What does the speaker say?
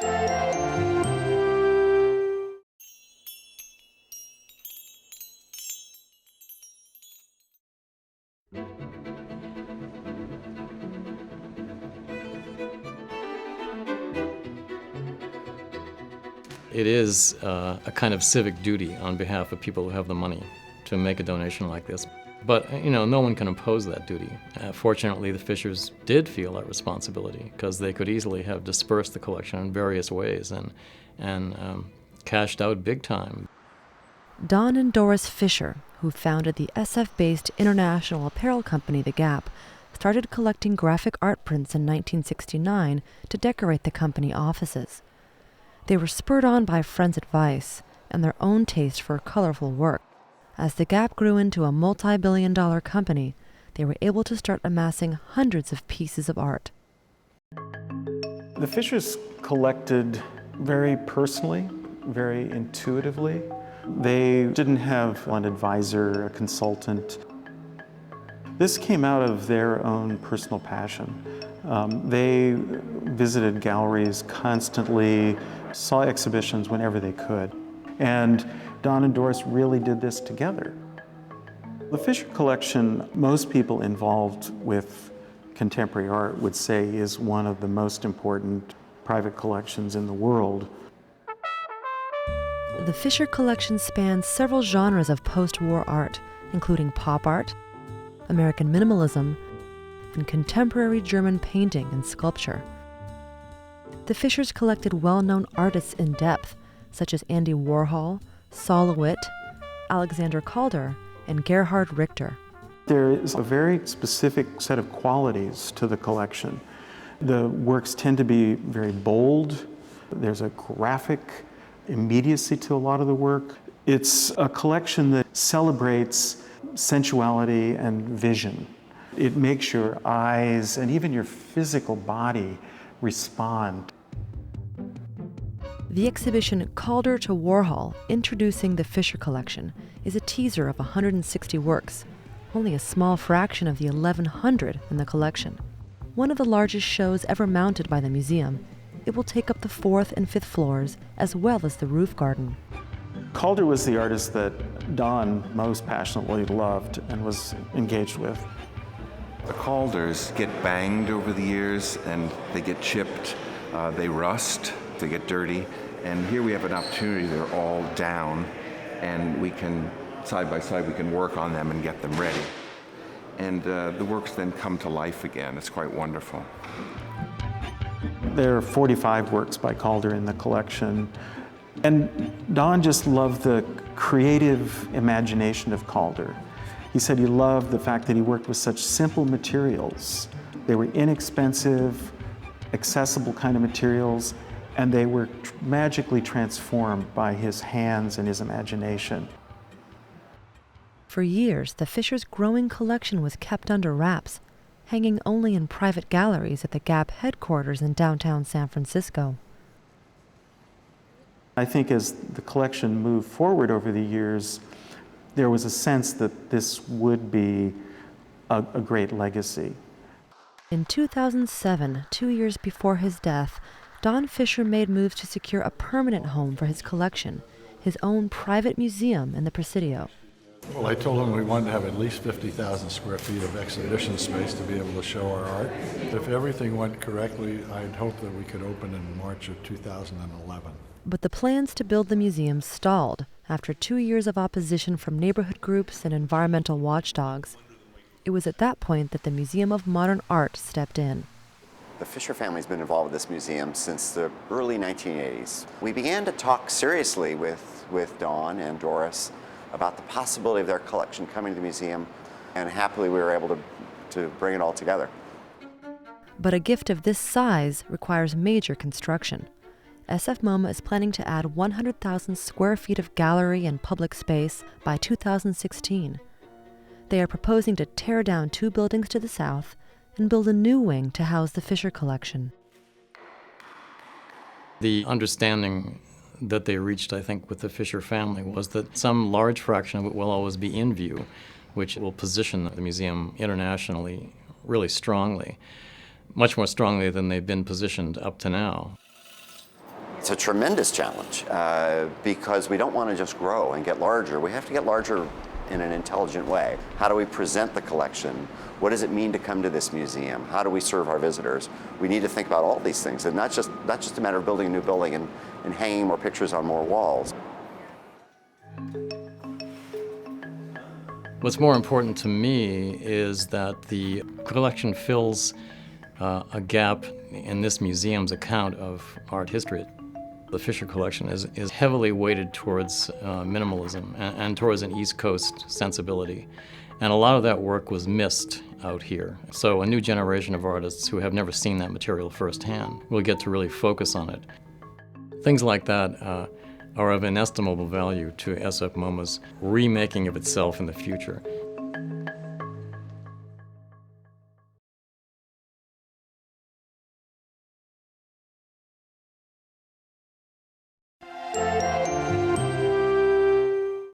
It is a kind of civic duty on behalf of people who have the money to make a donation like this. But, no one can impose that duty. Fortunately, the Fishers did feel that responsibility because they could easily have dispersed the collection in various ways and cashed out big time. Don and Doris Fisher, who founded the SF-based international apparel company The Gap, started collecting graphic art prints in 1969 to decorate the company offices. They were spurred on by friends' advice and their own taste for colorful work. As The Gap grew into a multi-billion-dollar company, they were able to start amassing hundreds of pieces of art. The Fishers collected very personally, very intuitively. They didn't have an advisor, a consultant. This came out of their own personal passion. They visited galleries constantly, saw exhibitions whenever they could. And Don and Doris really did this together. The Fisher collection, most people involved with contemporary art would say is one of the most important private collections in the world. The Fisher collection spans several genres of post-war art, including pop art, American minimalism, and contemporary German painting and sculpture. The Fishers collected well-known artists in depth, such as Andy Warhol, Sol LeWitt, Alexander Calder, and Gerhard Richter. There is a very specific set of qualities to the collection. The works tend to be very bold. There's a graphic immediacy to a lot of the work. It's a collection that celebrates sensuality and vision. It makes your eyes and even your physical body respond. The exhibition Calder to Warhol, Introducing the Fisher Collection, is a teaser of 160 works, only a small fraction of the 1,100 in the collection. One of the largest shows ever mounted by the museum, it will take up the 4th and 5th floors, as well as the roof garden. Calder was the artist that Don most passionately loved and was engaged with. The Calders get banged over the years and they get chipped, they rust, they get dirty, and here we have an opportunity, they're all down, and we can, side by side, we can work on them and get them ready. And the works then come to life again. It's quite wonderful. There are 45 works by Calder in the collection, and Don just loved the creative imagination of Calder. He said he loved the fact that he worked with such simple materials. They were inexpensive, accessible kind of materials, and they were magically transformed by his hands and his imagination. For years, the Fishers' growing collection was kept under wraps, hanging only in private galleries at the Gap headquarters in downtown San Francisco. I think as the collection moved forward over the years, there was a sense that this would be a great legacy. In 2007, 2 years before his death, Don Fisher made moves to secure a permanent home for his collection, his own private museum in the Presidio. Well, I told him we wanted to have at least 50,000 square feet of exhibition space to be able to show our art. If everything went correctly, I'd hope that we could open in March of 2011. But the plans to build the museum stalled after 2 years of opposition from neighborhood groups and environmental watchdogs. It was at that point that the Museum of Modern Art stepped in. The Fisher family's been involved with this museum since the early 1980s. We began to talk seriously with Don and Doris about the possibility of their collection coming to the museum, and happily we were able to bring it all together. But a gift of this size requires major construction. SFMOMA is planning to add 100,000 square feet of gallery and public space by 2016. They are proposing to tear down 2 buildings to the south and build a new wing to house the Fisher collection. The understanding that they reached, I think, with the Fisher family was that some large fraction of it will always be in view, which will position the museum internationally really strongly, much more strongly than they've been positioned up to now. it's a tremendous challenge because we don't want to just grow and get larger. We have to get larger in an intelligent way. How do we present the collection? What does it mean to come to this museum? How do we serve our visitors? We need to think about all these things, and not just a matter of building a new building and hanging more pictures on more walls. What's more important to me is that the collection fills a gap in this museum's account of art history. The Fisher collection is heavily weighted towards minimalism and towards an East Coast sensibility. And a lot of that work was missed out here. So a new generation of artists who have never seen that material firsthand will get to really focus on it. Things like that are of inestimable value to SFMOMA's remaking of itself in the future.